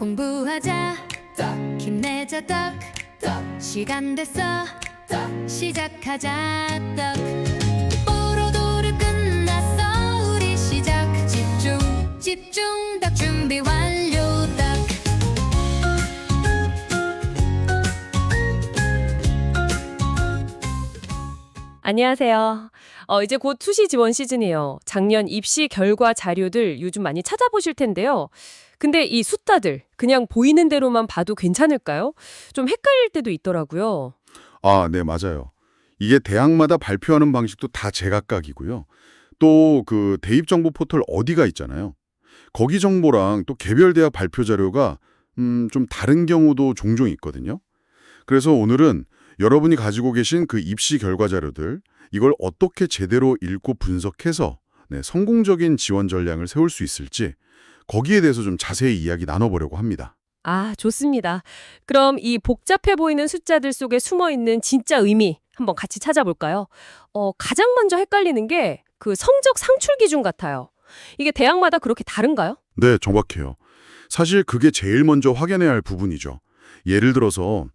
공부하자 힘내자 떡 시간 됐어 시작하자 떡 뽀로도르 끝났어 우리 시작 집중 떡 준비 완료 떡 안녕하세요. 이제 곧 수시 지원 시즌이에요. 작년 입시 결과 자료들 요즘 많이 찾아보실 텐데요. 근데 이 숫자들 그냥 보이는 대로만 봐도 괜찮을까요? 좀 헷갈릴 때도 있더라고요. 아, 네, 맞아요. 이게 대학마다 발표하는 방식도 다 제각각이고요. 또 그 대입 정보 포털 어디가 있잖아요. 거기 정보랑 또 개별 대학 발표 자료가 좀 다른 경우도 종종 있거든요. 그래서 오늘은 여러분이 가지고 계신 그 입시 결과 자료들 이걸 어떻게 제대로 읽고 분석해서 성공적인 지원 전략을 세울 수 있을지 거기에 대해서 좀 자세히 이야기 나눠보려고 합니다. 아, 좋습니다. 그럼 이 복잡해 보이는 숫자들 속에 숨어 있는 진짜 의미 한번 같이 찾아볼까요? 가장 먼저 헷갈리는 게 그 성적 상출 기준 같아요. 이게 대학마다 그렇게 다른가요? 네, 정확해요. 사실 그게 제일 먼저 확인해야 할 부분이죠. 예를 들어서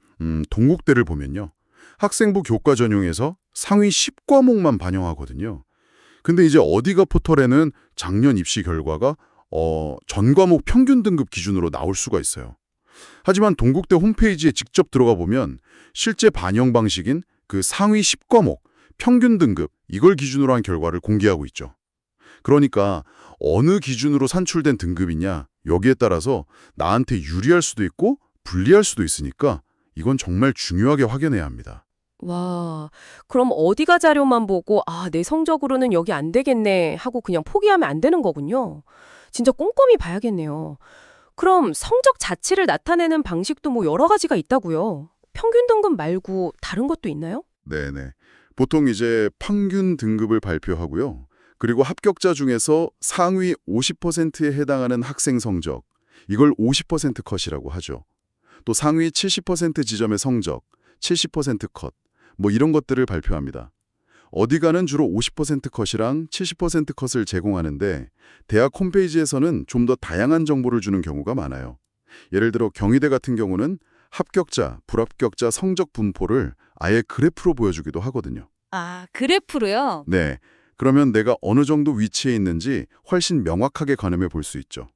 동국대를 보면요. 학생부 교과 전형에서 상위 10과목만 반영하거든요. 근데 이제 어디가 포털에는 작년 입시 결과가 전 과목 평균 등급 기준으로 나올 수가 있어요. 하지만 동국대 홈페이지에 직접 들어가 보면 실제 반영 방식인 그 상위 10과목 평균 등급 이걸 기준으로 한 결과를 공개하고 있죠. 그러니까 어느 기준으로 산출된 등급이냐 여기에 따라서 나한테 유리할 수도 있고 불리할 수도 있으니까 이건 정말 중요하게 확인해야 합니다. 와, 그럼 어디가 자료만 보고 내 성적으로는 여기 안 되겠네 하고 그냥 포기하면 안 되는 거군요. 진짜 꼼꼼히 봐야겠네요. 그럼 성적 자체를 나타내는 방식도 뭐 여러 가지가 있다고요. 평균 등급 말고 다른 것도 있나요? 네네. 보통 이제 평균 등급을 발표하고요. 그리고 합격자 중에서 상위 50%에 해당하는 학생 성적, 이걸 50% 컷이라고 하죠. 또 상위 70% 지점의 성적, 70% 컷, 뭐 이런 것들을 발표합니다. 어디가는 주로 50% 컷이랑 70% 컷을 제공하는데 대학 홈페이지에서는 좀 더 다양한 정보를 주는 경우가 많아요. 예를 들어 경희대 같은 경우는 합격자, 불합격자 성적 분포를 아예 그래프로 보여주기도 하거든요. 아, 그래프로요? 네, 그러면 내가 어느 정도 위치에 있는지 훨씬 명확하게 가늠해 볼 수 있죠.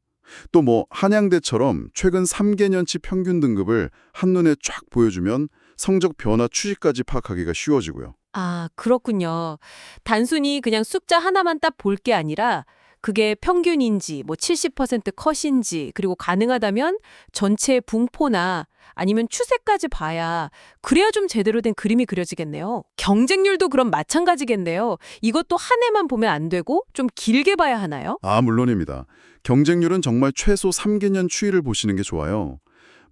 또 뭐 한양대처럼 최근 3개년치 평균 등급을 한눈에 쫙 보여주면 성적 변화 추이까지 파악하기가 쉬워지고요. 아, 그렇군요. 단순히 그냥 숫자 하나만 딱 볼 게 아니라 그게 평균인지, 뭐 70% 컷인지, 그리고 가능하다면 전체 분포나 아니면 추세까지 봐야 그래야 좀 제대로 된 그림이 그려지겠네요. 경쟁률도 그럼 마찬가지겠네요. 이것도 한 해만 보면 안 되고 좀 길게 봐야 하나요? 아, 물론입니다. 경쟁률은 정말 최소 3개년 추이를 보시는 게 좋아요.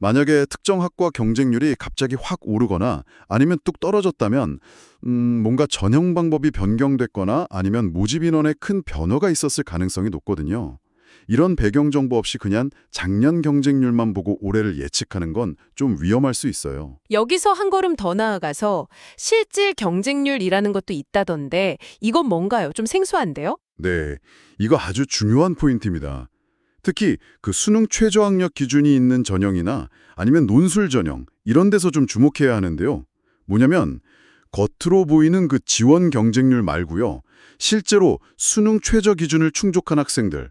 만약에 특정 학과 경쟁률이 갑자기 확 오르거나 아니면 뚝 떨어졌다면 뭔가 전형 방법이 변경됐거나 아니면 모집 인원에 큰 변화가 있었을 가능성이 높거든요. 이런 배경 정보 없이 그냥 작년 경쟁률만 보고 올해를 예측하는 건 좀 위험할 수 있어요. 여기서 한 걸음 더 나아가서 실질 경쟁률이라는 것도 있다던데 이건 뭔가요? 좀 생소한데요? 네, 이거 아주 중요한 포인트입니다. 특히 그 수능 최저학력 기준이 있는 전형이나 아니면 논술 전형 이런 데서 좀 주목해야 하는데요. 뭐냐면 겉으로 보이는 그 지원 경쟁률 말고요. 실제로 수능 최저 기준을 충족한 학생들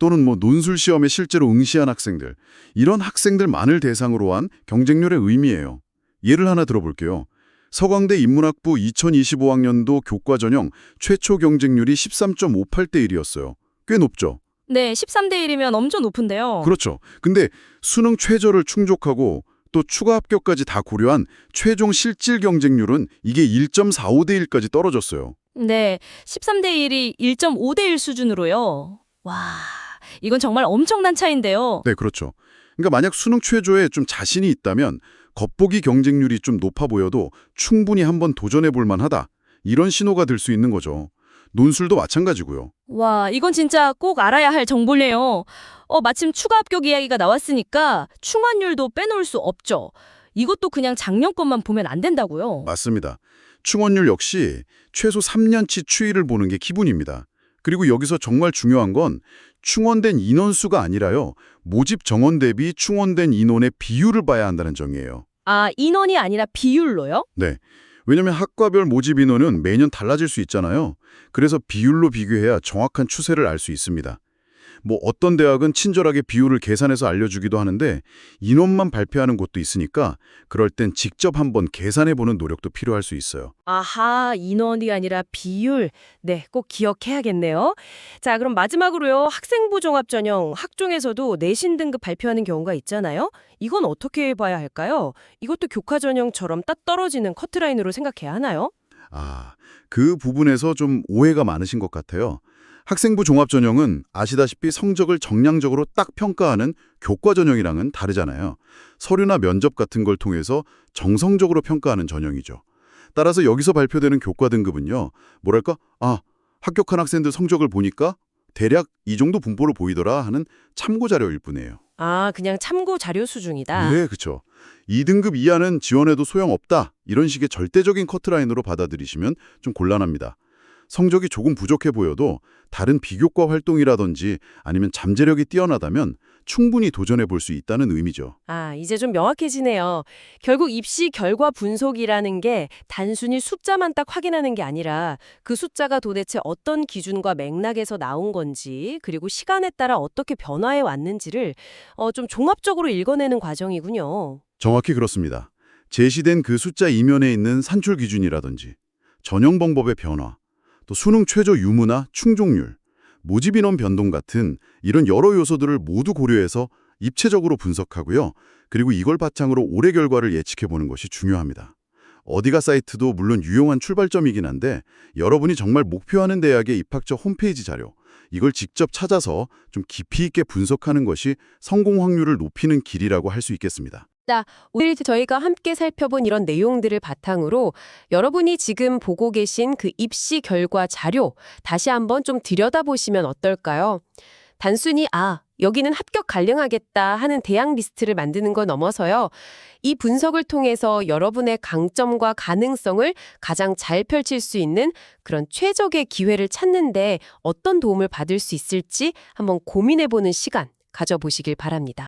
또는 뭐 논술 시험에 실제로 응시한 학생들 이런 학생들만을 대상으로 한 경쟁률의 의미예요. 예를 하나 들어볼게요. 서강대 인문학부 2025학년도 교과 전형 최초 경쟁률이 13.58대 1이었어요. 꽤 높죠? 네, 13대 1이면 엄청 높은데요. 그렇죠. 근데 수능 최저를 충족하고 또 추가 합격까지 다 고려한 최종 실질 경쟁률은 이게 1.45대 1까지 떨어졌어요. 네, 13대 1이 1.5대 1 수준으로요. 와, 이건 정말 엄청난 차이인데요. 네, 그렇죠. 그러니까 만약 수능 최저에 좀 자신이 있다면 겉보기 경쟁률이 좀 높아 보여도 충분히 한번 도전해 볼 만하다. 이런 신호가 될 수 있는 거죠. 논술도 마찬가지고요. 와, 이건 진짜 꼭 알아야 할 정보네요. 마침 추가 합격 이야기가 나왔으니까 충원율도 빼놓을 수 없죠. 이것도 그냥 작년 것만 보면 안 된다고요. 맞습니다. 충원율 역시 최소 3년치 추이를 보는 게 기본입니다. 그리고 여기서 정말 중요한 건 충원된 인원수가 아니라요. 모집 정원 대비 충원된 인원의 비율을 봐야 한다는 점이에요. 아, 인원이 아니라 비율로요? 네. 왜냐면 학과별 모집 인원은 매년 달라질 수 있잖아요. 그래서 비율로 비교해야 정확한 추세를 알 수 있습니다. 뭐 어떤 대학은 친절하게 비율을 계산해서 알려주기도 하는데 인원만 발표하는 곳도 있으니까 그럴 땐 직접 한번 계산해보는 노력도 필요할 수 있어요. 아하, 인원이 아니라 비율. 네, 꼭 기억해야겠네요. 자, 그럼 마지막으로요. 학생부 종합전형 학종에서도 내신 등급 발표하는 경우가 있잖아요. 이건 어떻게 봐야 할까요? 이것도 교과 전형처럼 딱 떨어지는 커트라인으로 생각해야 하나요? 아, 그 부분에서 좀 오해가 많으신 것 같아요. 학생부 종합전형은 아시다시피 성적을 정량적으로 딱 평가하는 교과 전형이랑은 다르잖아요. 서류나 면접 같은 걸 통해서 정성적으로 평가하는 전형이죠. 따라서 여기서 발표되는 교과 등급은요. 뭐랄까? 아, 합격한 학생들 성적을 보니까 대략 이 정도 분포로 보이더라 하는 참고 자료일 뿐이에요. 아, 그냥 참고 자료 수준이다. 네, 그렇죠. 2등급 이하는 지원해도 소용없다. 이런 식의 절대적인 커트라인으로 받아들이시면 좀 곤란합니다. 성적이 조금 부족해 보여도 다른 비교과 활동이라든지 아니면 잠재력이 뛰어나다면 충분히 도전해 볼 수 있다는 의미죠. 아, 이제 좀 명확해지네요. 결국 입시 결과 분석이라는 게 단순히 숫자만 딱 확인하는 게 아니라 그 숫자가 도대체 어떤 기준과 맥락에서 나온 건지 그리고 시간에 따라 어떻게 변화해 왔는지를 좀 종합적으로 읽어내는 과정이군요. 정확히 그렇습니다. 제시된 그 숫자 이면에 있는 산출 기준이라든지 전형 방법의 변화, 또 수능 최저 유무나 충족률, 모집 인원 변동 같은 이런 여러 요소들을 모두 고려해서 입체적으로 분석하고요. 그리고 이걸 바탕으로 올해 결과를 예측해보는 것이 중요합니다. 어디가 사이트도 물론 유용한 출발점이긴 한데 여러분이 정말 목표하는 대학의 입학처 홈페이지 자료, 이걸 직접 찾아서 좀 깊이 있게 분석하는 것이 성공 확률을 높이는 길이라고 할 수 있겠습니다. 오늘 저희가 함께 살펴본 이런 내용들을 바탕으로 여러분이 지금 보고 계신 그 입시 결과 자료 다시 한번 좀 들여다보시면 어떨까요? 단순히 여기는 합격 가능하겠다 하는 대학 리스트를 만드는 거 넘어서요. 이 분석을 통해서 여러분의 강점과 가능성을 가장 잘 펼칠 수 있는 그런 최적의 기회를 찾는데 어떤 도움을 받을 수 있을지 한번 고민해보는 시간 가져보시길 바랍니다.